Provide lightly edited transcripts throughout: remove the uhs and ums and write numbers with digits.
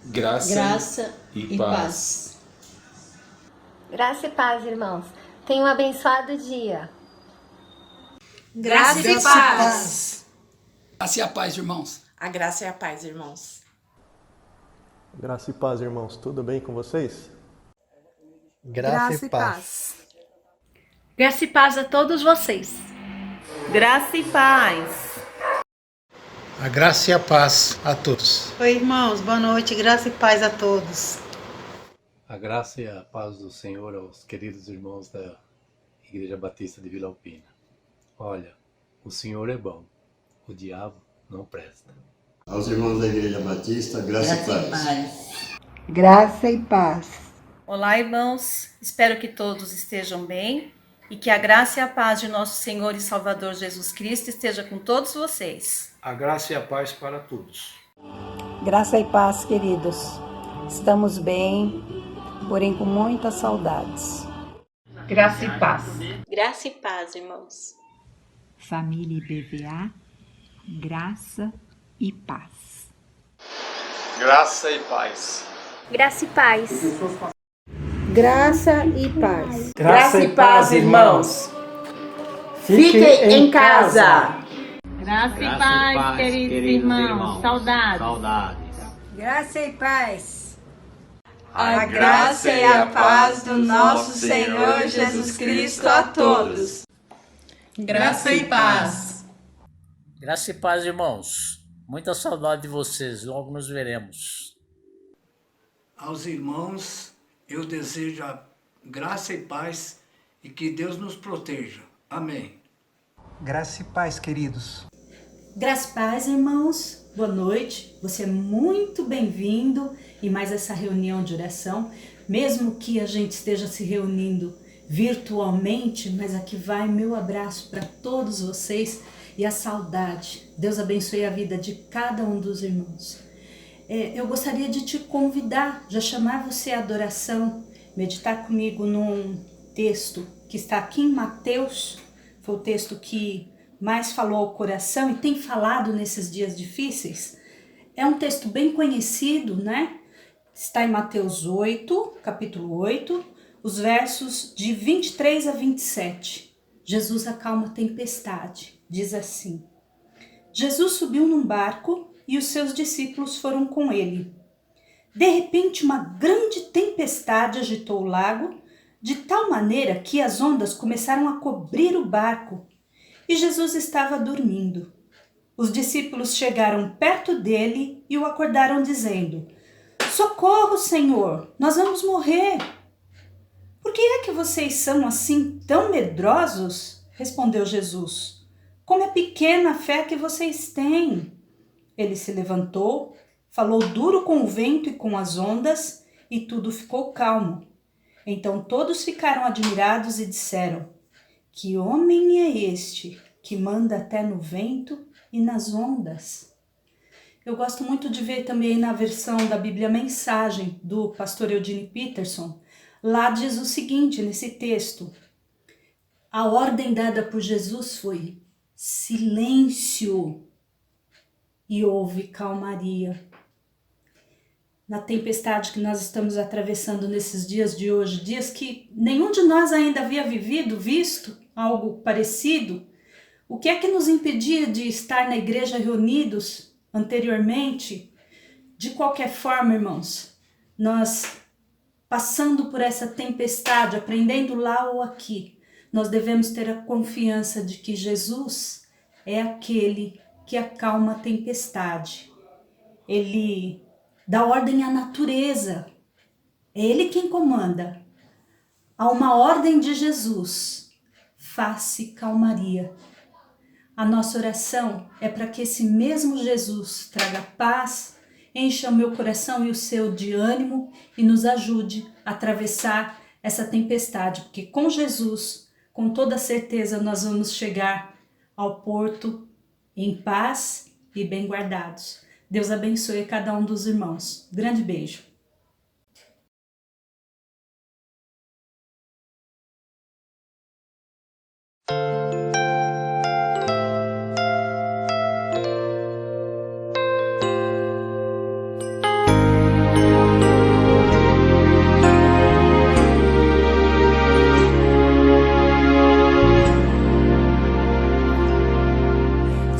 Graça, Graça e e paz. paz. Graça e paz, irmãos. Tenham um abençoado dia. Graça e paz. Graça e a paz, irmãos. A graça e a paz, irmãos. Graça e paz, irmãos. Tudo bem com vocês? Graça e paz. Graça e paz a todos vocês. Graça e paz. A graça e a paz a todos. Oi, irmãos. Boa noite. Graça e paz a todos. A graça e a paz do Senhor aos queridos irmãos da Igreja Batista de Vila Alpina. Olha, o Senhor é bom, o diabo não presta. Aos irmãos da Igreja Batista, graça e paz. Graça e paz. Olá, irmãos. Espero que todos estejam bem e que a graça e a paz de nosso Senhor e Salvador Jesus Cristo esteja com todos vocês. A graça e a paz para todos. Graça e paz, queridos. Estamos bem, porém com muitas saudades. Graça e paz. Graça e paz, irmãos. Família IBVA, graça e paz. Graça e paz. Graça e paz. Graça e paz. Graça e paz, irmãos. Fiquem em casa. Graça e paz, queridos irmãos. Saudades. Graça e paz. A graça e a paz do nosso Senhor Jesus Cristo a todos. Graça e paz. Graça e paz, irmãos. Muita saudade de vocês. Logo nos veremos. Aos irmãos, eu desejo a graça e paz e que Deus nos proteja. Amém. Graça e paz, queridos. Graça e paz, irmãos. Boa noite. Você é muito bem-vindo em mais essa reunião de oração. Mesmo que a gente esteja se reunindo virtualmente, mas aqui vai meu abraço para todos vocês e a saudade. Deus abençoe a vida de cada um dos irmãos. Eu gostaria de te convidar, já chamar você à adoração, meditar comigo num texto que está aqui em Mateus. Foi o texto que mais falou ao coração e tem falado nesses dias difíceis. É um texto bem conhecido, né? Está em Mateus 8, capítulo 8, os versos de 23 a 27. Jesus acalma a tempestade. Diz assim: Jesus subiu num barco e os seus discípulos foram com ele. De repente, uma grande tempestade agitou o lago, de tal maneira que as ondas começaram a cobrir o barco. E Jesus estava dormindo. Os discípulos chegaram perto dele e o acordaram dizendo: Socorro, Senhor, nós vamos morrer. Por que é que vocês são assim tão medrosos? Respondeu Jesus. Como é pequena a fé que vocês têm. Ele se levantou, falou duro com o vento e com as ondas, e tudo ficou calmo. Então todos ficaram admirados e disseram: Que homem é este que manda até no vento e nas ondas? Eu gosto muito de ver também na versão da Bíblia Mensagem, do pastor Eugene Peterson. Lá diz o seguinte nesse texto: a ordem dada por Jesus foi silêncio, e houve calmaria. Na tempestade que nós estamos atravessando nesses dias de hoje, dias que nenhum de nós ainda havia visto algo parecido, o que é que nos impedia de estar na igreja reunidos anteriormente? De qualquer forma, irmãos, nós passando por essa tempestade, aprendendo lá ou aqui, nós devemos ter a confiança de que Jesus é aquele que acalma a tempestade. Ele dá ordem à natureza. É Ele quem comanda. Há uma ordem de Jesus: faz-se calmaria. A nossa oração é para que esse mesmo Jesus traga paz, encha o meu coração e o seu de ânimo e nos ajude a atravessar essa tempestade, porque com Jesus, com toda certeza, nós vamos chegar ao porto em paz e bem guardados. Deus abençoe cada um dos irmãos. Grande beijo.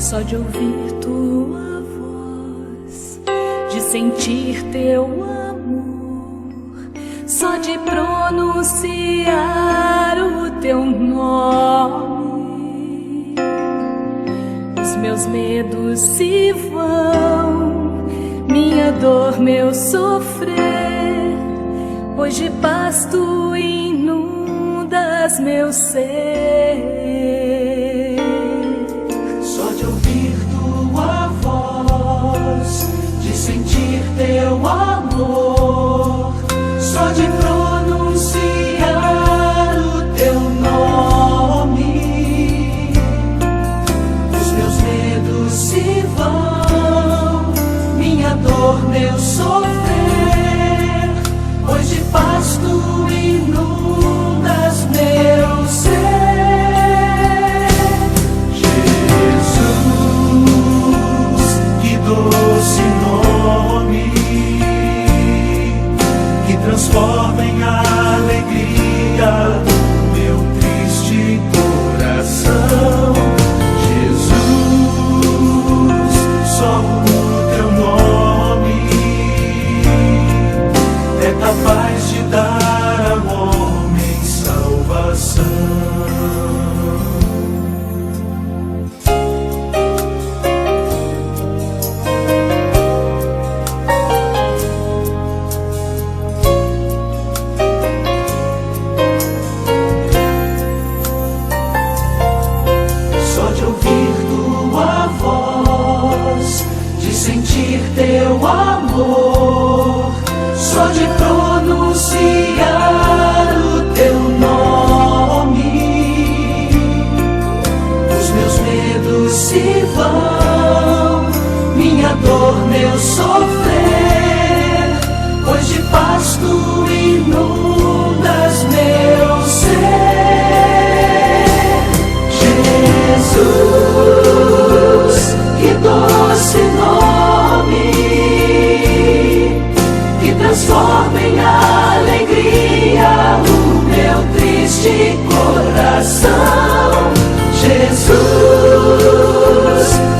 só de ouvir tua voz, de sentir teu amor, só de pronunciar o teu nome. Os meus medos se vão, minha dor, meu sofrer, pois de paz tu inundas meu ser. Só de ouvir tua voz, de sentir teu amor, só de pronunciar o teu nome, os meus medos se vão, minha dor, meu sofrer, pois de paz tu inundas meu ser. Doce nome que transforma em alegria meu triste coração. Jesus, só o teu nome é capaz de dar ao homem salvação. Sentir teu amor, só de pronunciar o teu nome, os meus medos se vão, minha dor, meu sofrer, pois de paz tu inundas meu ser. Jesus, que doce nome que transforma em alegria o meu triste coração. Jesus,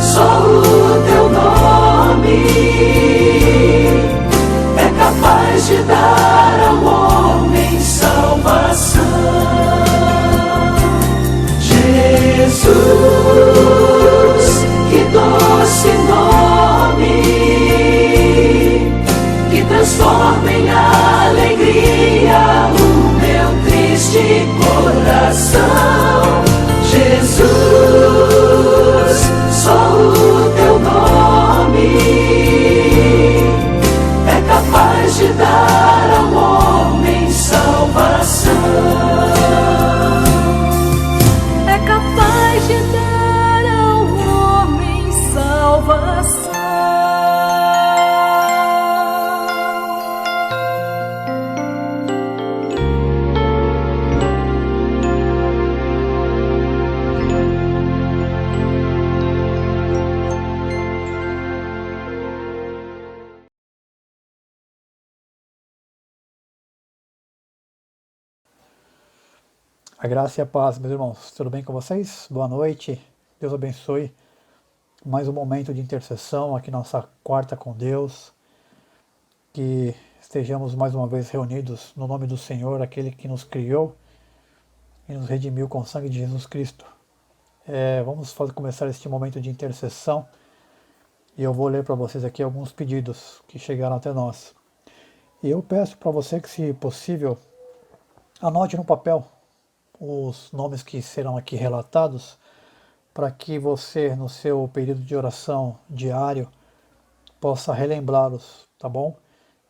só o teu nome é capaz de dar ao homem salvação. Jesus, que doce nome que transforma em alegria o meu triste coração. Jesus, só o teu nome é capaz de dar ao homem salvação. É capaz de dar ao homem salvação. A graça e a paz, meus irmãos. Tudo bem com vocês? Boa noite. Deus abençoe. Mais um momento de intercessão aqui, nossa quarta com Deus. Que estejamos mais uma vez reunidos no nome do Senhor, aquele que nos criou e nos redimiu com o sangue de Jesus Cristo. Vamos começar este momento de intercessão e eu vou ler para vocês aqui alguns pedidos que chegaram até nós. E eu peço para você que, se possível, anote no papel os nomes que serão aqui relatados, para que você, no seu período de oração diário, possa relembrá-los, tá bom?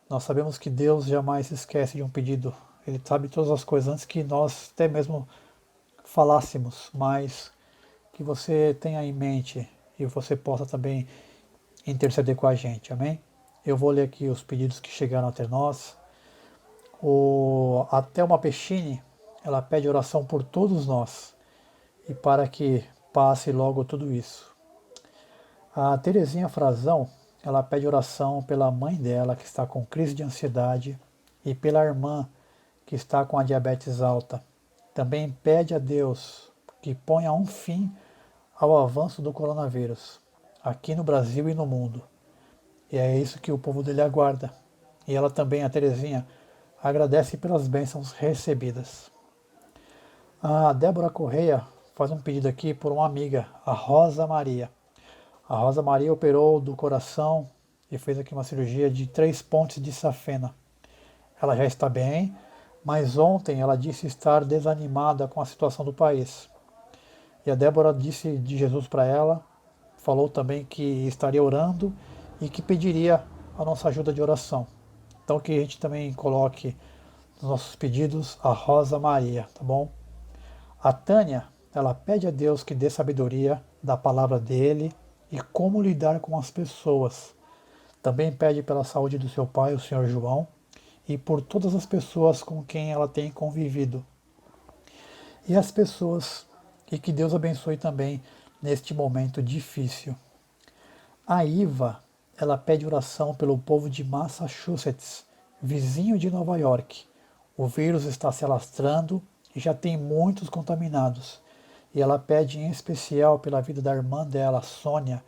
Nós sabemos que Deus jamais se esquece de um pedido. Ele sabe todas as coisas antes que nós até mesmo falássemos, mas que você tenha em mente e você possa também interceder com a gente, amém? Eu vou ler aqui os pedidos que chegaram até nós. A Thelma Pechini, ela pede oração por todos nós e para que passe logo tudo isso. A Terezinha Frazão, ela pede oração pela mãe dela que está com crise de ansiedade e pela irmã que está com a diabetes alta. Também pede a Deus que ponha um fim ao avanço do coronavírus, aqui no Brasil e no mundo. E é isso que o povo dele aguarda. E ela também, a Terezinha, agradece pelas bênçãos recebidas. A Débora Correia faz um pedido aqui por uma amiga, a Rosa Maria. A Rosa Maria operou do coração e fez aqui uma cirurgia de 3 pontes de safena. Ela já está bem, mas ontem ela disse estar desanimada com a situação do país. E a Débora disse de Jesus para ela, falou também que estaria orando e que pediria a nossa ajuda de oração. Então que a gente também coloque nos nossos pedidos a Rosa Maria, tá bom? A Tânia, ela pede a Deus que dê sabedoria da palavra dele e como lidar com as pessoas. Também pede pela saúde do seu pai, o Senhor João, e por todas as pessoas com quem ela tem convivido. E as pessoas, e que Deus abençoe também neste momento difícil. A Iva, ela pede oração pelo povo de Massachusetts, vizinho de Nova York. O vírus está se alastrando e já tem muitos contaminados. E ela pede em especial pela vida da irmã dela, Sônia,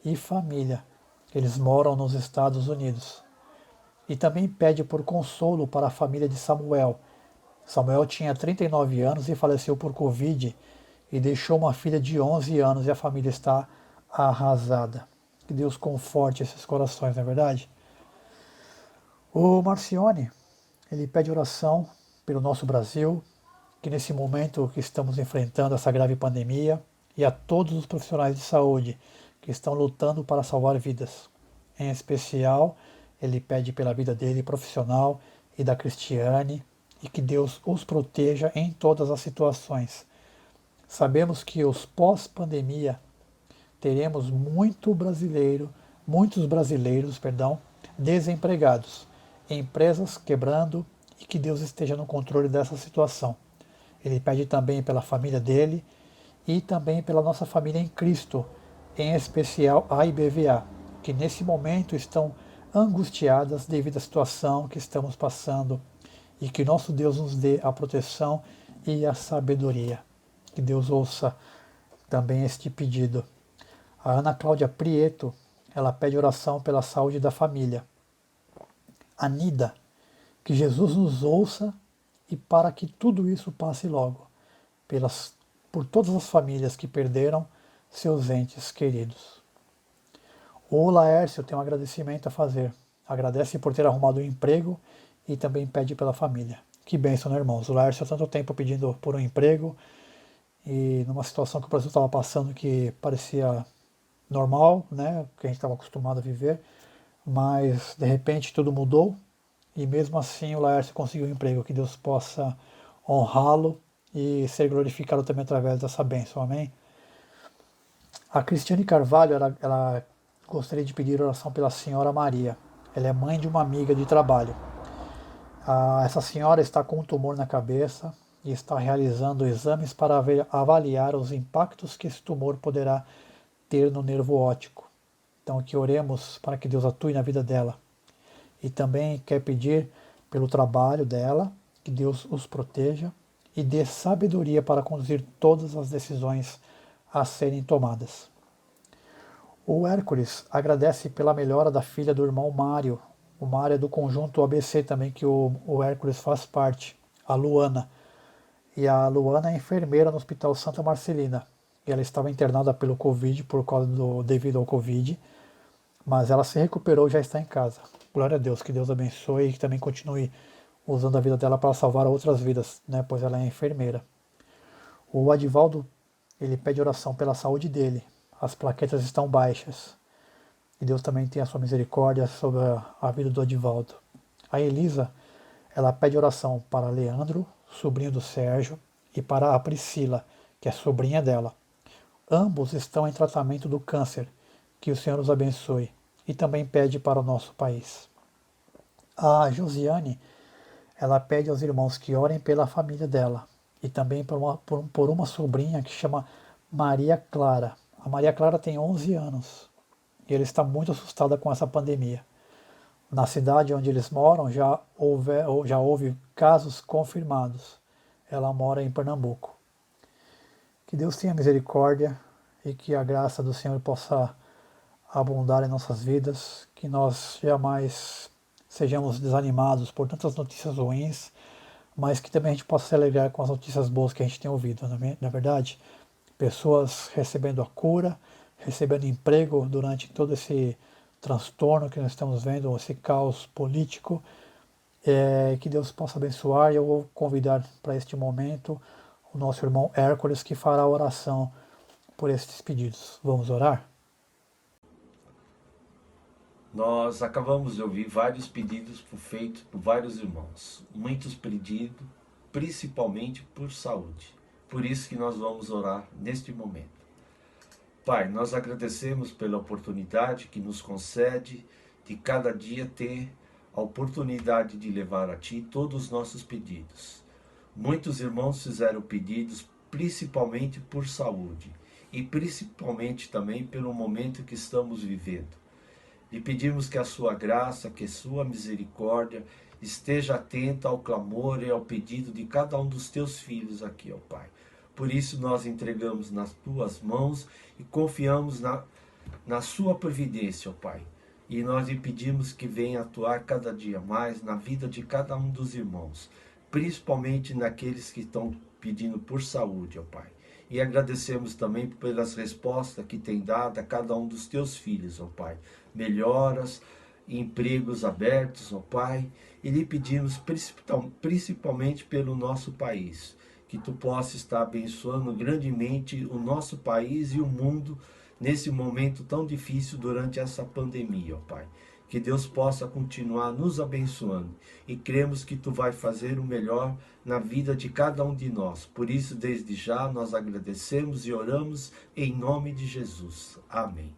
e família. Eles moram nos Estados Unidos. E também pede por consolo para a família de Samuel. Samuel tinha 39 anos e faleceu por Covid e deixou uma filha de 11 anos e a família está arrasada. Que Deus conforte esses corações, não é verdade? O Marcione, ele pede oração pelo nosso Brasil, que nesse momento que estamos enfrentando essa grave pandemia, e a todos os profissionais de saúde que estão lutando para salvar vidas. Em especial, ele pede pela vida dele profissional e da Cristiane, e que Deus os proteja em todas as situações. Sabemos que os pós-pandemia teremos muitos brasileiros, desempregados, empresas quebrando, e que Deus esteja no controle dessa situação. Ele pede também pela família dele e também pela nossa família em Cristo, em especial a IBVA, que nesse momento estão angustiadas devido à situação que estamos passando, e que nosso Deus nos dê a proteção e a sabedoria. Que Deus ouça também este pedido. A Ana Cláudia Prieto, ela pede oração pela saúde da família. A Nida, que Jesus nos ouça e para que tudo isso passe logo, por todas as famílias que perderam seus entes queridos. O Laércio tem um agradecimento a fazer. Agradece por ter arrumado um emprego e também pede pela família. Que bênção, né, irmãos? O Laércio há tanto tempo pedindo por um emprego e numa situação que o Brasil estava passando que parecia normal, né, que a gente estava acostumado a viver, mas de repente tudo mudou e mesmo assim o Laércio conseguiu um emprego. Que Deus possa honrá-lo e ser glorificado também através dessa bênção, amém? A Cristiane Carvalho, ela gostaria de pedir oração pela senhora Maria. Ela é mãe de uma amiga de trabalho. Essa senhora está com um tumor na cabeça e está realizando exames para avaliar os impactos que esse tumor poderá ter no nervo óptico. Então que oremos para que Deus atue na vida dela. E também quer pedir pelo trabalho dela, que Deus os proteja e dê sabedoria para conduzir todas as decisões a serem tomadas. O Hércules agradece pela melhora da filha do irmão Mário. O Mário é do conjunto ABC também, que o Hércules faz parte, a Luana. E a Luana é enfermeira no Hospital Santa Marcelina. E ela estava internada pelo Covid, devido ao Covid, mas ela se recuperou e já está em casa. Glória a Deus, que Deus abençoe e que também continue usando a vida dela para salvar outras vidas, né, pois ela é enfermeira. O Adivaldo, ele pede oração pela saúde dele. As plaquetas estão baixas. E Deus também tem a sua misericórdia sobre a vida do Adivaldo. A Elisa, ela pede oração para Leandro, sobrinho do Sérgio, e para a Priscila, que é sobrinha dela. Ambos estão em tratamento do câncer. Que o Senhor os abençoe. E também pede para o nosso país. A Josiane, ela pede aos irmãos que orem pela família dela. E também por uma sobrinha que chama Maria Clara. A Maria Clara tem 11 anos. E ela está muito assustada com essa pandemia. Na cidade onde eles moram já houve casos confirmados. Ela mora em Pernambuco. Que Deus tenha misericórdia e que a graça do Senhor possa abundar em nossas vidas, que nós jamais sejamos desanimados por tantas notícias ruins, mas que também a gente possa se alegrar com as notícias boas que a gente tem ouvido, na verdade. Pessoas recebendo a cura, recebendo emprego durante todo esse transtorno que nós estamos vendo, esse caos político, que Deus possa abençoar. E eu vou convidar para este momento o nosso irmão Hércules, que fará a oração por estes pedidos. Vamos orar? Nós acabamos de ouvir vários pedidos feitos por vários irmãos, muitos pedidos, principalmente por saúde. Por isso que nós vamos orar neste momento. Pai, nós agradecemos pela oportunidade que nos concede de cada dia ter a oportunidade de levar a Ti todos os nossos pedidos. Muitos irmãos fizeram pedidos principalmente por saúde e principalmente também pelo momento que estamos vivendo. E pedimos que a sua graça, que a sua misericórdia esteja atenta ao clamor e ao pedido de cada um dos teus filhos aqui, ó Pai. Por isso nós entregamos nas tuas mãos e confiamos na sua providência, ó Pai. E nós lhe pedimos que venha atuar cada dia mais na vida de cada um dos irmãos, principalmente naqueles que estão pedindo por saúde, ó Pai. E agradecemos também pelas respostas que tem dado a cada um dos teus filhos, ó Pai. Melhoras, empregos abertos, ó Pai. E lhe pedimos principalmente pelo nosso país, que Tu possa estar abençoando grandemente o nosso país e o mundo nesse momento tão difícil durante essa pandemia, ó Pai. Que Deus possa continuar nos abençoando e cremos que Tu vai fazer o melhor na vida de cada um de nós. Por isso, desde já, nós agradecemos e oramos em nome de Jesus. Amém.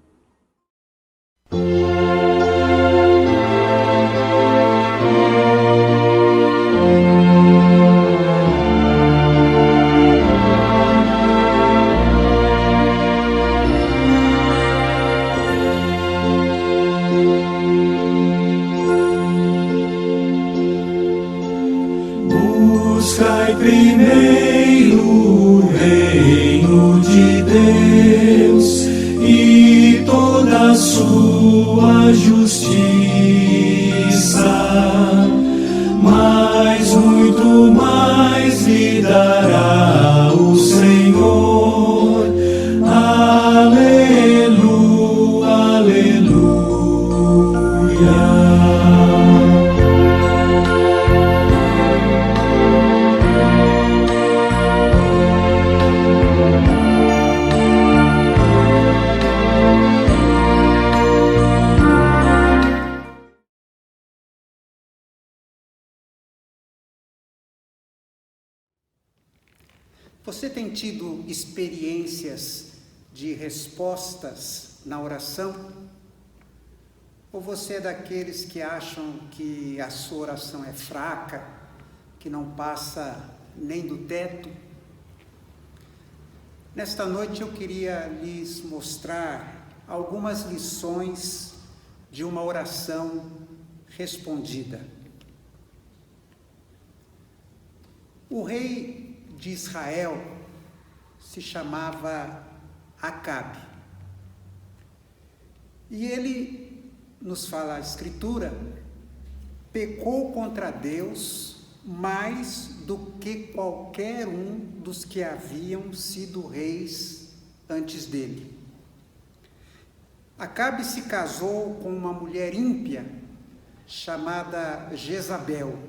Buscai primeiro o reino de Deus e toda a sua justiça, mas muito mais lhe dará o Senhor. Aleluia, aleluia. Você tem tido experiências de respostas na oração? Ou você é daqueles que acham que a sua oração é fraca, que não passa nem do teto? Nesta noite eu queria lhes mostrar algumas lições de uma oração respondida. O rei de Israel se chamava Acabe. E ele, nos fala a Escritura, pecou contra Deus mais do que qualquer um dos que haviam sido reis antes dele. Acabe se casou com uma mulher ímpia chamada Jezabel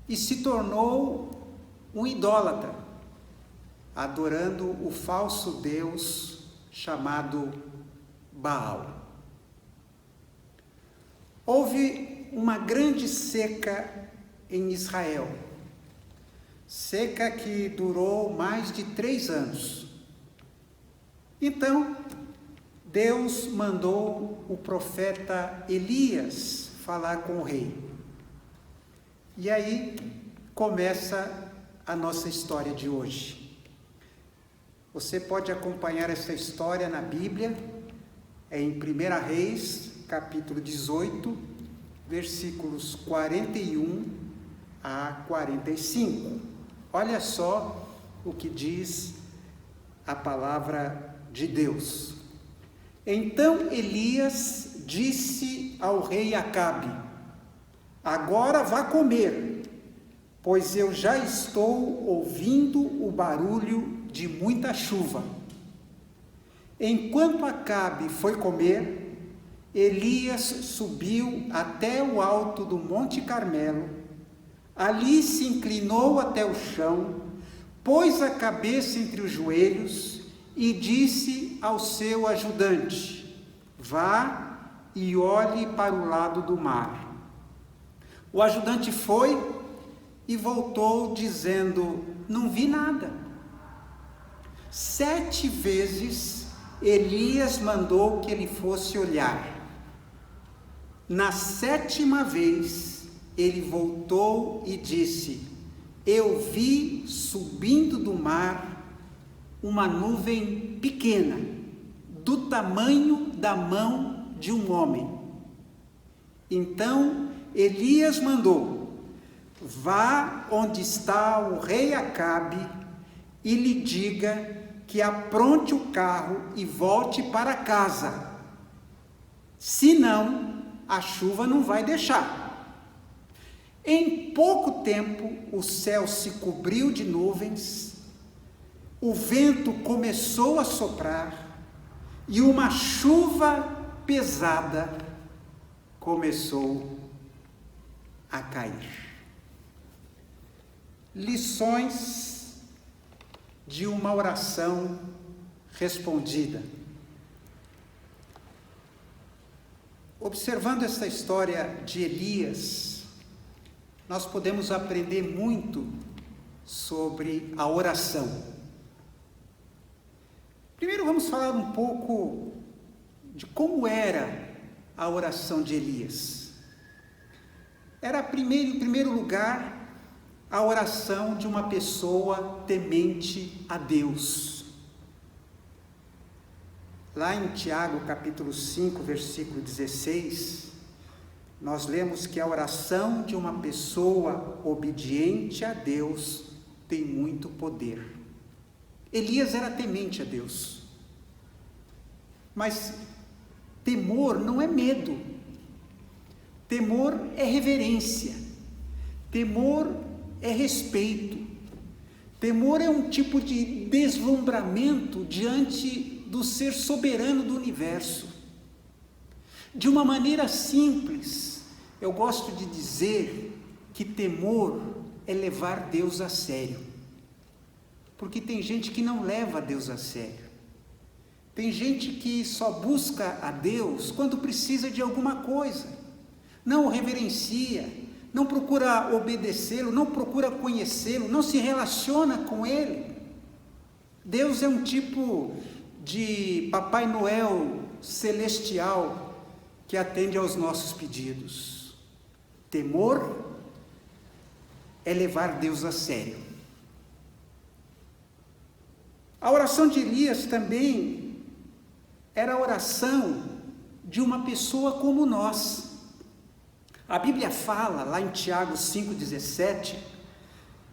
e se tornou um idólatra, adorando o falso Deus chamado Baal. Houve uma grande seca em Israel, seca que durou mais de 3 anos. Então, Deus mandou o profeta Elias falar com o rei. E aí começa a nossa história de hoje. Você pode acompanhar essa história na Bíblia, em 1 Reis, capítulo 18, versículos 41 a 45. Olha só o que diz a palavra de Deus. Então Elias disse ao rei Acabe: agora vá comer, pois eu já estou ouvindo o barulho de muita chuva. Enquanto Acabe foi comer, Elias subiu até o alto do Monte Carmelo. Ali se inclinou até o chão, pôs a cabeça entre os joelhos e disse ao seu ajudante: vá e olhe para o lado do mar. O ajudante foi e voltou dizendo: não vi nada. 7 vezes Elias mandou que ele fosse olhar. Na 7ª vez, ele voltou e disse: eu vi subindo do mar uma nuvem pequena, do tamanho da mão de um homem. Então Elias mandou: vá onde está o rei Acabe e lhe diga que apronte o carro e volte para casa. Senão, a chuva não vai deixar. Em pouco tempo, o céu se cobriu de nuvens, o vento começou a soprar e uma chuva pesada começou a cair. Lições de uma oração respondida. Observando essa história de Elias, nós podemos aprender muito sobre a oração. Primeiro vamos falar um pouco de como era a oração de Elias. Era, em primeiro lugar, a oração de uma pessoa temente a Deus. Lá em Tiago, capítulo 5, versículo 16, nós lemos que a oração de uma pessoa obediente a Deus tem muito poder. Elias era temente a Deus. Mas temor não é medo. Temor é reverência. Temor é respeito. Temor é um tipo de deslumbramento diante do ser soberano do universo. De uma maneira simples, eu gosto de dizer que temor é levar Deus a sério. Porque tem gente que não leva Deus a sério. Tem gente que só busca a Deus quando precisa de alguma coisa. Não o reverencia, não procura obedecê-lo, não procura conhecê-lo, não se relaciona com ele. Deus é um tipo de Papai Noel celestial que atende aos nossos pedidos. Temor é levar Deus a sério. A oração de Elias também era a oração de uma pessoa como nós. A Bíblia fala, lá em Tiago 5,17,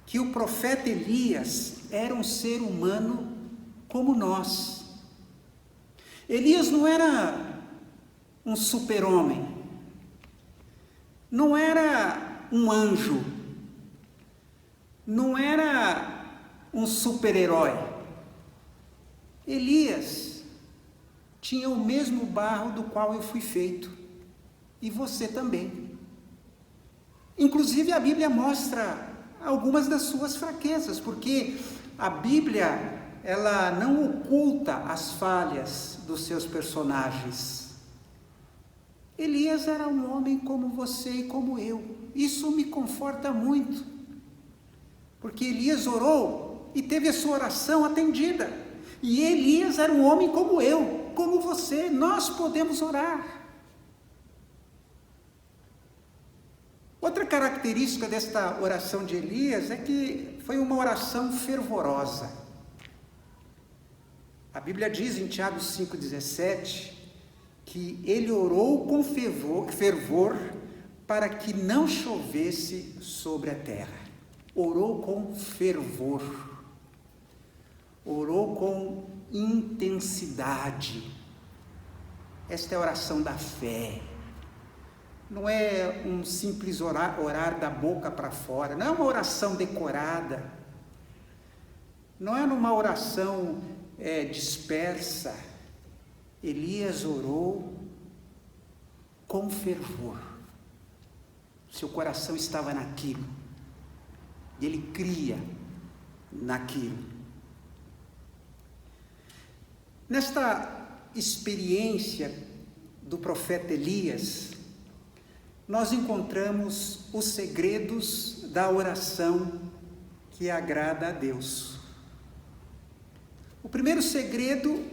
que o profeta Elias era um ser humano como nós. Elias não era um super-homem, não era um anjo, não era um super-herói. Elias tinha o mesmo barro do qual eu fui feito, e você também. Inclusive a Bíblia mostra algumas das suas fraquezas, porque a Bíblia, ela não oculta as falhas dos seus personagens. Elias era um homem como você e como eu. Isso me conforta muito, porque Elias orou e teve a sua oração atendida. E Elias era um homem como eu, como você. Nós podemos orar. Outra característica desta oração de Elias é que foi uma oração fervorosa. A Bíblia diz em Tiago 5,17 que ele orou com fervor para que não chovesse sobre a terra. Orou com fervor. Orou com intensidade. Esta é a oração da fé. Não é um simples orar da boca para fora, não é uma oração decorada, não é uma oração dispersa. Elias orou com fervor, seu coração estava naquilo, e ele cria naquilo. Nesta experiência do profeta Elias, nós encontramos os segredos da oração que agrada a Deus. O primeiro segredo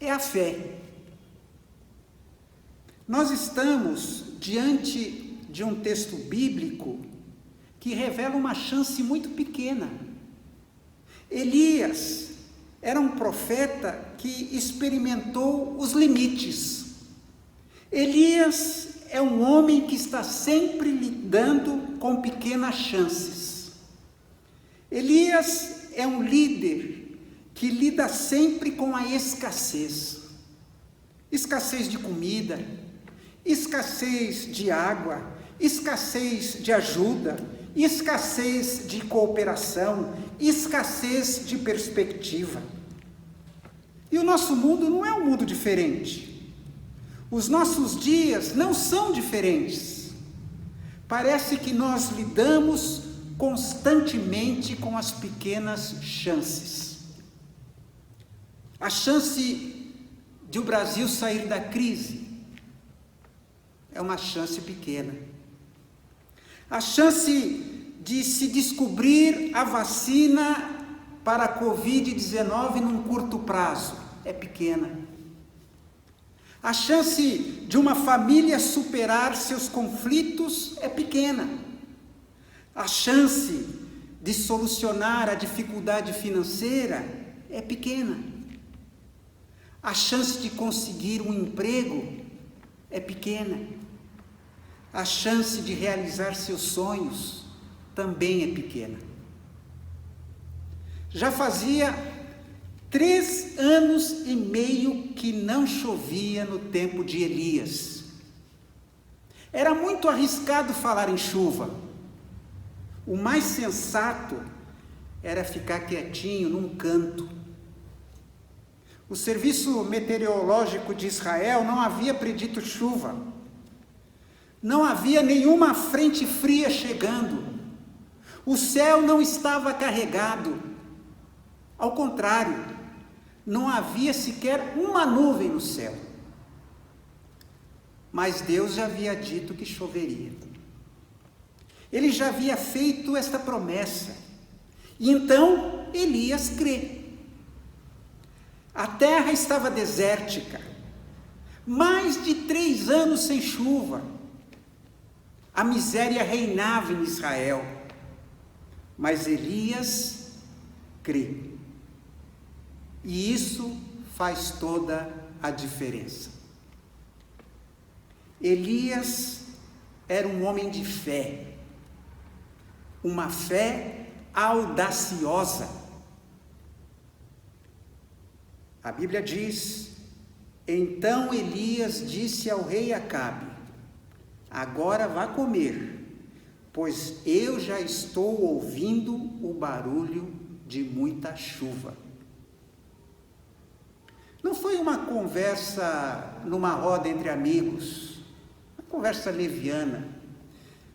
é a fé. Nós estamos diante de um texto bíblico que revela uma chance muito pequena. Elias era um profeta que experimentou os limites. Elias é um homem que está sempre lidando com pequenas chances. Elias é um líder que lida sempre com a escassez. Escassez de comida, escassez de água, escassez de ajuda, escassez de cooperação, escassez de perspectiva. E o nosso mundo não é um mundo diferente. Os nossos dias não são diferentes. Parece que nós lidamos constantemente com as pequenas chances. A chance de o Brasil sair da crise é uma chance pequena. A chance de se descobrir a vacina para a Covid-19 num curto prazo é pequena. A chance de uma família superar seus conflitos é pequena. A chance de solucionar a dificuldade financeira é pequena. A chance de conseguir um emprego é pequena. A chance de realizar seus sonhos também é pequena. Já fazia 3 anos e meio que não chovia no tempo de Elias. Era muito arriscado falar em chuva. O mais sensato era ficar quietinho num canto. O Serviço Meteorológico de Israel não havia predito chuva. Não havia nenhuma frente fria chegando. O céu não estava carregado. Ao contrário, não havia sequer uma nuvem no céu. Mas Deus já havia dito que choveria. Ele já havia feito esta promessa. E então Elias crê. A terra estava desértica. Mais de 3 anos sem chuva. A miséria reinava em Israel. Mas Elias crê. E isso faz toda a diferença. Elias era um homem de fé, uma fé audaciosa. A Bíblia diz: então Elias disse ao rei Acabe: agora vá comer, pois eu já estou ouvindo o barulho de muita chuva. Não foi uma conversa numa roda entre amigos, uma conversa leviana,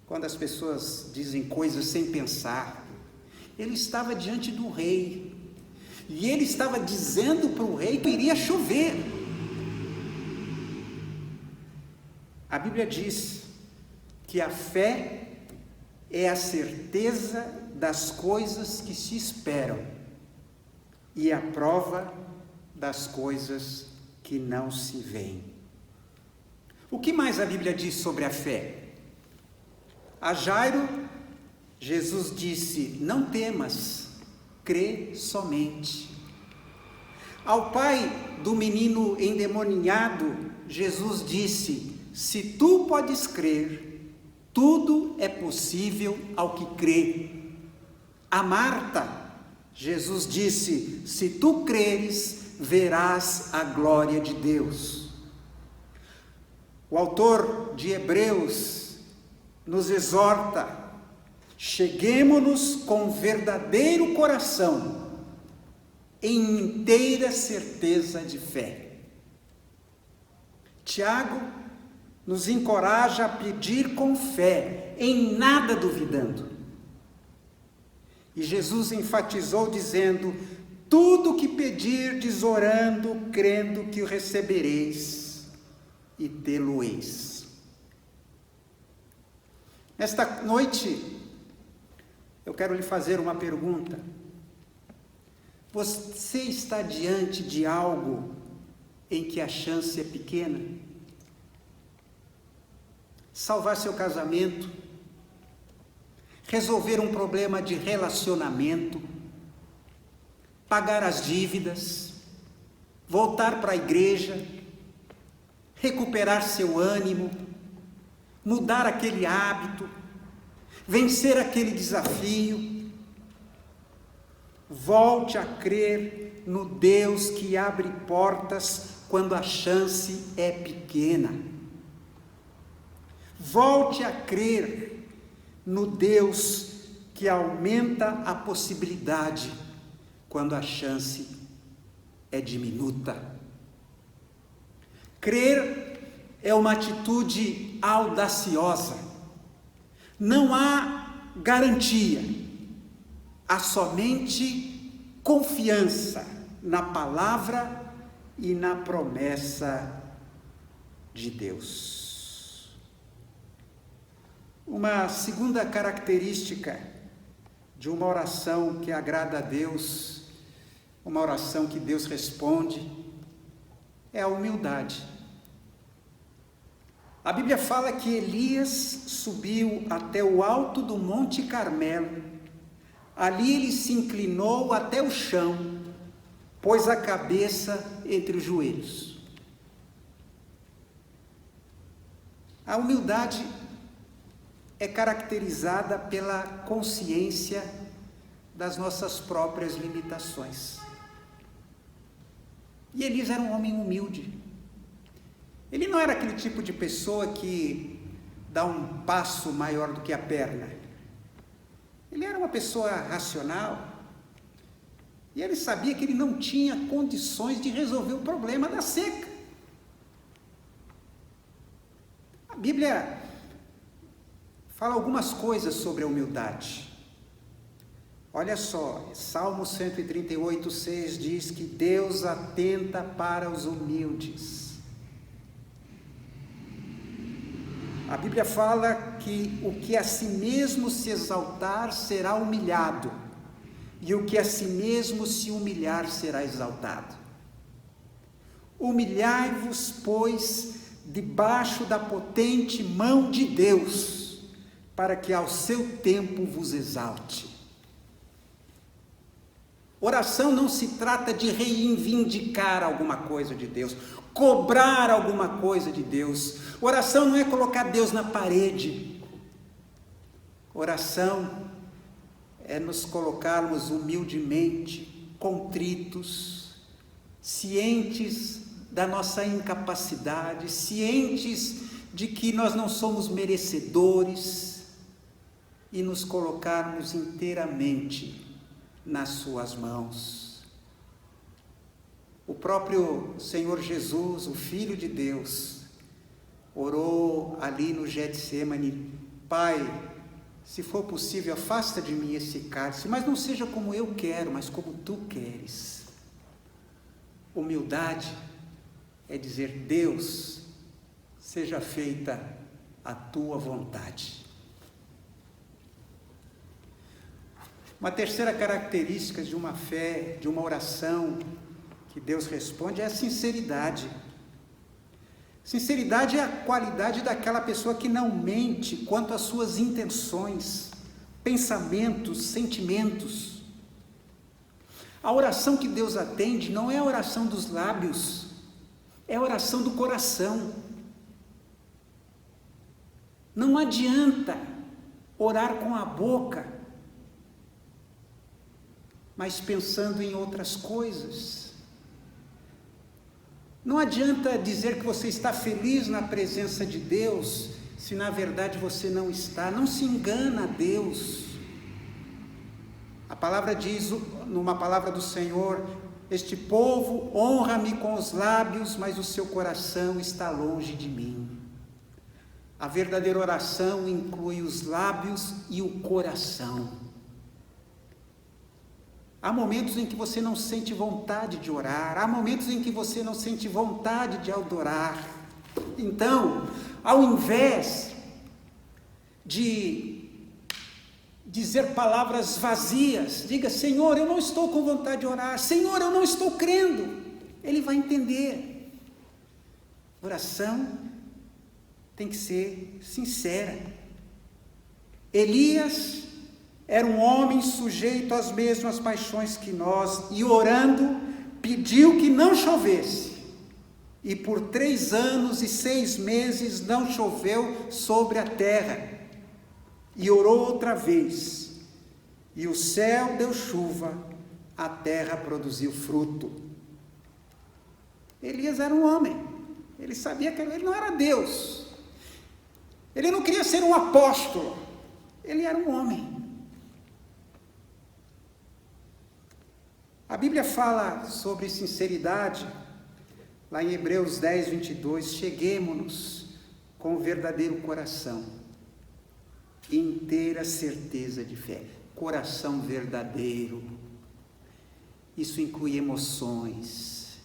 quando as pessoas dizem coisas sem pensar. Ele estava diante do rei, e ele estava dizendo para o rei que iria chover. A Bíblia diz que a fé é a certeza das coisas que se esperam e a prova das coisas que não se veem. O que mais a Bíblia diz sobre a fé? A Jairo, Jesus disse: não temas, crê somente. Ao pai do menino endemoniado, Jesus disse: se tu podes crer, tudo é possível ao que crê. A Marta, Jesus disse: se tu creres, verás a glória de Deus. O autor de Hebreus nos exorta: cheguemo-nos com verdadeiro coração, em inteira certeza de fé. Tiago nos encoraja a pedir com fé, em nada duvidando. E Jesus enfatizou dizendo: tudo que pedirdes orando, crendo que o recebereis e tê-lo-eis. Nesta noite, eu quero lhe fazer uma pergunta. Você está diante de algo em que a chance é pequena? Salvar seu casamento, resolver um problema de relacionamento, pagar as dívidas, voltar para a igreja, recuperar seu ânimo, mudar aquele hábito, vencer aquele desafio. Volte a crer no Deus que abre portas quando a chance é pequena. Volte a crer no Deus que aumenta a possibilidade quando a chance é diminuta. Crer é uma atitude audaciosa. Não há garantia, há somente confiança na palavra e na promessa de Deus. Uma segunda característica de uma oração que agrada a Deus, uma oração que Deus responde, é a humildade. A Bíblia fala que Elias subiu até o alto do Monte Carmelo. Ali ele se inclinou até o chão, pôs a cabeça entre os joelhos. A humildade é caracterizada pela consciência das nossas próprias limitações. E Elias era um homem humilde. Ele não era aquele tipo de pessoa que dá um passo maior do que a perna. Ele era uma pessoa racional. E ele sabia que ele não tinha condições de resolver o problema da seca. A Bíblia fala algumas coisas sobre a humildade. Olha só, Salmo 138:6 diz que Deus atenta para os humildes. A Bíblia fala que o que a si mesmo se exaltar será humilhado, e o que a si mesmo se humilhar será exaltado. Humilhai-vos, pois, debaixo da potente mão de Deus, para que ao seu tempo vos exalte. Oração não se trata de reivindicar alguma coisa de Deus, cobrar alguma coisa de Deus. Oração não é colocar Deus na parede. Oração é nos colocarmos humildemente, contritos, cientes da nossa incapacidade, cientes de que nós não somos merecedores, e nos colocarmos inteiramente nas suas mãos. O próprio Senhor Jesus, o Filho de Deus, orou ali no Getsêmani: Pai, se for possível, afasta de mim esse cálice, mas não seja como eu quero, mas como tu queres. Humildade é dizer: Deus, seja feita a tua vontade. Uma terceira característica de uma fé, de uma oração que Deus responde, é a sinceridade. Sinceridade é a qualidade daquela pessoa que não mente quanto às suas intenções, pensamentos, sentimentos. A oração que Deus atende não é a oração dos lábios, é a oração do coração. Não adianta orar com a boca, mas pensando em outras coisas. Não adianta dizer que você está feliz na presença de Deus, se na verdade você não está. Não se engana a Deus. A palavra diz, numa palavra do Senhor, este povo honra-me com os lábios, mas o seu coração está longe de mim. A verdadeira oração inclui os lábios e o coração. Há momentos em que você não sente vontade de orar, há momentos em que você não sente vontade de adorar. Então, ao invés de dizer palavras vazias, diga: Senhor, eu não estou com vontade de orar, Senhor, eu não estou crendo. Ele vai entender. Oração tem que ser sincera. Elias era um homem sujeito às mesmas paixões que nós, e orando, pediu que não chovesse. E por 3 anos e 6 meses não choveu sobre a terra. E orou outra vez. E o céu deu chuva, a terra produziu fruto. Elias era um homem. Ele sabia que ele não era Deus. Ele não queria ser um apóstolo. Ele era um homem. A Bíblia fala sobre sinceridade, lá em Hebreus 10, 22, cheguemo-nos com o verdadeiro coração, inteira certeza de fé, coração verdadeiro, isso inclui emoções.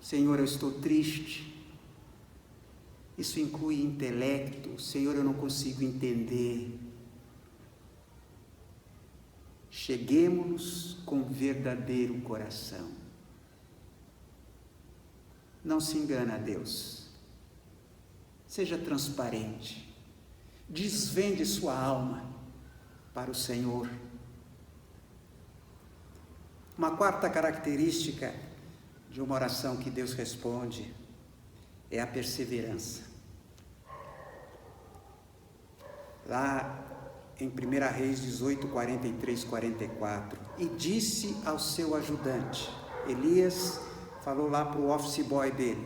Senhor, eu estou triste. Isso inclui intelecto. Senhor, eu não consigo entender. Cheguemo-nos com verdadeiro coração. Não se engana a Deus. Seja transparente. Desvende sua alma para o Senhor. Uma quarta característica de uma oração que Deus responde é a perseverança. Lá em 1 Reis 18, 43, 44, e disse ao seu ajudante, Elias falou lá para o office boy dele,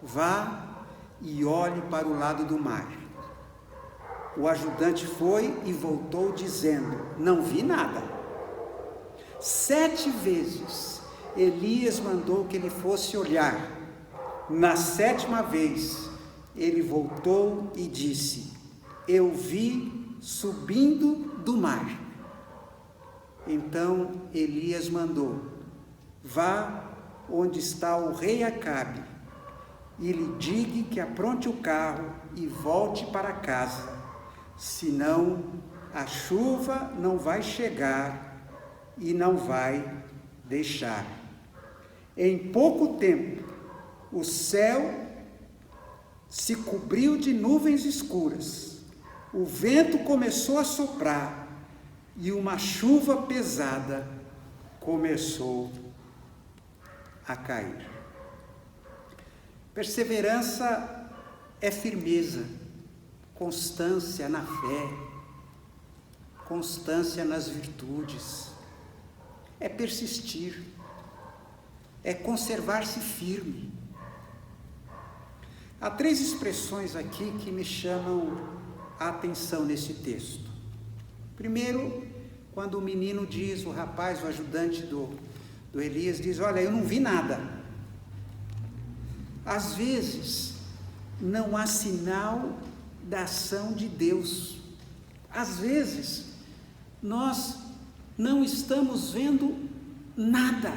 vá e olhe para o lado do mar. O ajudante foi e voltou dizendo, não vi nada. 7 vezes Elias mandou que ele fosse olhar. Na 7ª vez ele voltou e disse, eu vi subindo do mar. Então Elias mandou, vá onde está o rei Acabe e lhe diga que apronte o carro e volte para casa, senão a chuva não vai chegar e não vai deixar. Em pouco tempo o céu se cobriu de nuvens escuras. O vento começou a soprar e uma chuva pesada começou a cair. Perseverança é firmeza, constância na fé, constância nas virtudes, é persistir, é conservar-se firme. Há 3 expressões aqui que me chamam a atenção nesse texto. Primeiro, quando o menino diz, o rapaz, o ajudante do Elias, diz, olha, eu não vi nada. Às vezes, não há sinal da ação de Deus. Às vezes, nós não estamos vendo nada.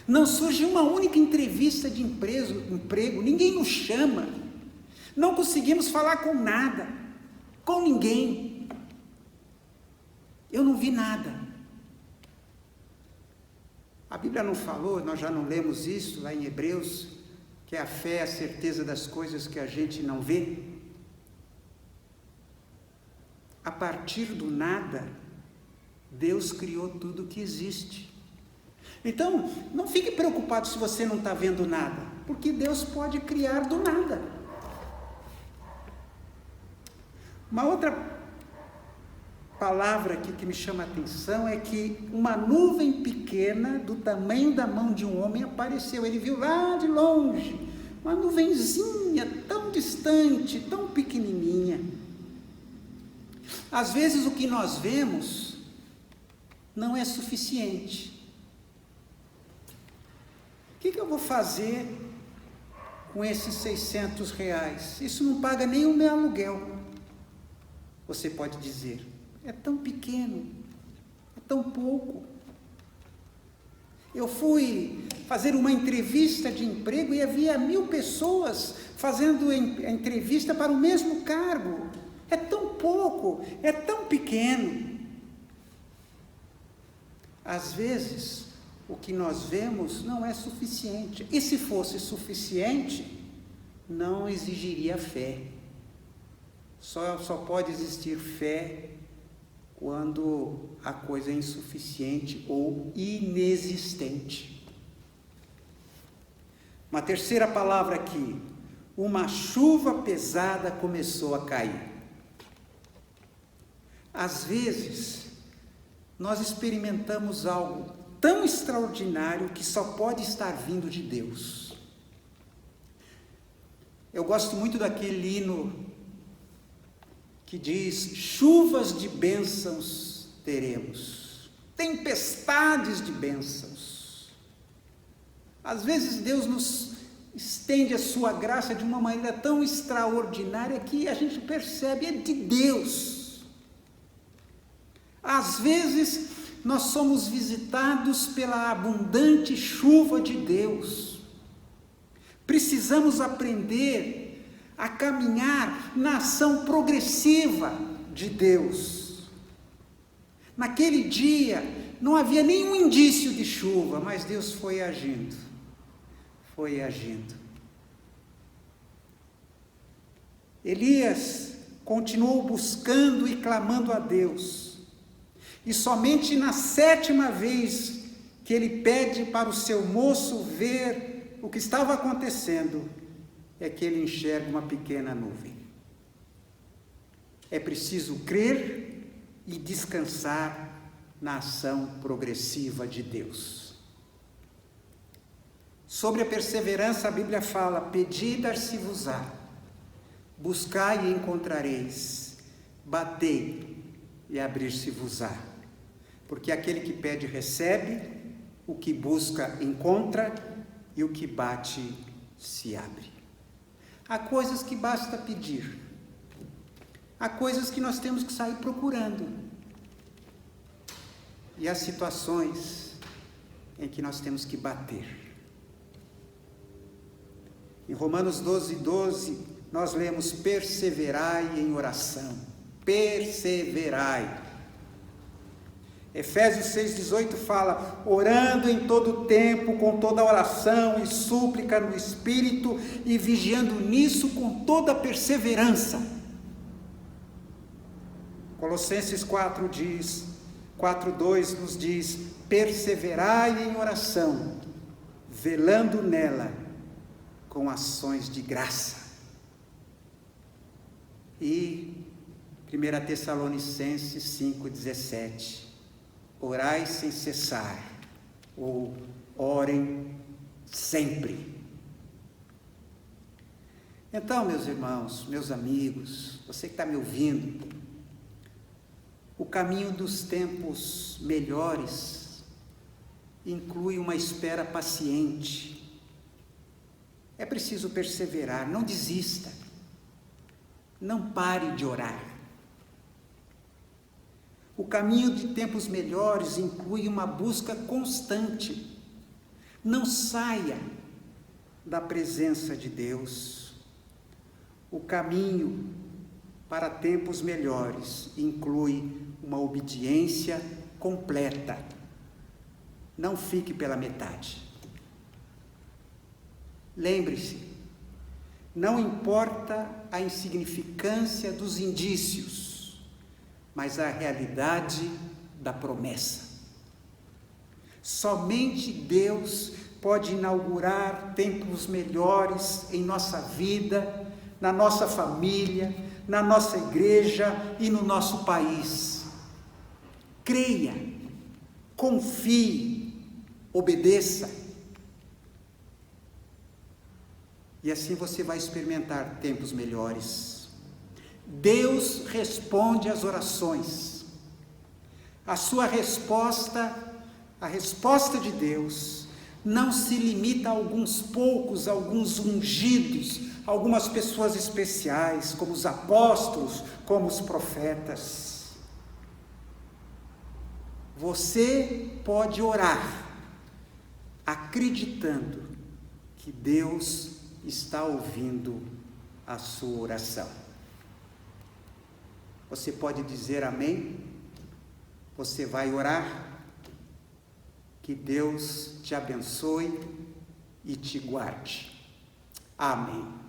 Não surge uma única entrevista de emprego, ninguém nos chama. Não conseguimos falar com nada, com ninguém. Eu não vi nada. A Bíblia não falou, nós já não lemos isso lá em Hebreus, que a fé é a certeza das coisas que a gente não vê. A partir do nada, Deus criou tudo que existe. Então, não fique preocupado se você não está vendo nada, porque Deus pode criar do nada. Uma outra palavra aqui que me chama a atenção é que uma nuvem pequena, do tamanho da mão de um homem, apareceu. Ele viu lá de longe, uma nuvenzinha tão distante, tão pequenininha. Às vezes o que nós vemos não é suficiente. O que eu vou fazer com esses R$600? Isso não paga nem o meu aluguel. Você pode dizer, é tão pequeno, é tão pouco. Eu fui fazer uma entrevista de emprego e havia 1000 pessoas fazendo a entrevista para o mesmo cargo. É tão pouco, é tão pequeno. Às vezes, o que nós vemos não é suficiente. E se fosse suficiente, não exigiria fé. Só pode existir fé quando a coisa é insuficiente ou inexistente. Uma terceira palavra aqui. Uma chuva pesada começou a cair. Às vezes, nós experimentamos algo tão extraordinário que só pode estar vindo de Deus. Eu gosto muito daquele hino que diz: chuvas de bênçãos teremos, tempestades de bênçãos. Às vezes Deus nos estende a sua graça de uma maneira tão extraordinária que a gente percebe, é de Deus. Às vezes nós somos visitados pela abundante chuva de Deus. Precisamos aprender a caminhar na ação progressiva de Deus. Naquele dia não havia nenhum indício de chuva, mas Deus foi agindo. Foi agindo. Elias continuou buscando e clamando a Deus. E somente na 7ª vez que ele pede para o seu moço ver o que estava acontecendo, é que ele enxerga uma pequena nuvem. É preciso crer e descansar na ação progressiva de Deus. Sobre a perseverança, a Bíblia fala: pedi e dar-se-vos-á, buscai e encontrareis, batei e abrir-se-vos-á. Porque aquele que pede recebe, o que busca encontra, e o que bate se abre. Há coisas que basta pedir, há coisas que nós temos que sair procurando, e há situações em que nós temos que bater. Em Romanos 12:12, nós lemos: perseverai em oração, perseverai. Efésios 6,18 fala: orando em todo o tempo, com toda oração e súplica no Espírito, e vigiando nisso com toda perseverança. Colossenses 4:2 nos diz: perseverai em oração, velando nela com ações de graça. E 1 Tessalonicenses 5:17, orai sem cessar, ou orem sempre. Então, meus irmãos, meus amigos, você que está me ouvindo, o caminho dos tempos melhores inclui uma espera paciente. É preciso perseverar, não desista, não pare de orar. O caminho de tempos melhores inclui uma busca constante. Não saia da presença de Deus. O caminho para tempos melhores inclui uma obediência completa. Não fique pela metade. Lembre-se, não importa a insignificância dos indícios, mas a realidade da promessa. Somente Deus pode inaugurar tempos melhores em nossa vida, na nossa família, na nossa igreja e no nosso país. creia, confie, obedeça. E assim você vai experimentar tempos melhores. Deus responde às orações. A sua resposta, a resposta de Deus, não se limita a alguns poucos, a alguns ungidos, a algumas pessoas especiais, como os apóstolos, como os profetas. Você pode orar acreditando que Deus está ouvindo a sua oração. Você pode dizer amém? Você vai orar? Que Deus te abençoe e te guarde. Amém.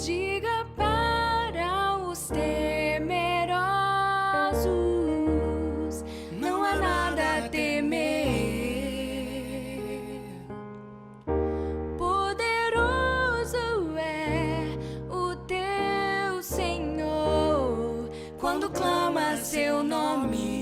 Diga para os temerosos, não há nada a temer. Poderoso é o teu Senhor, quando clama seu nome.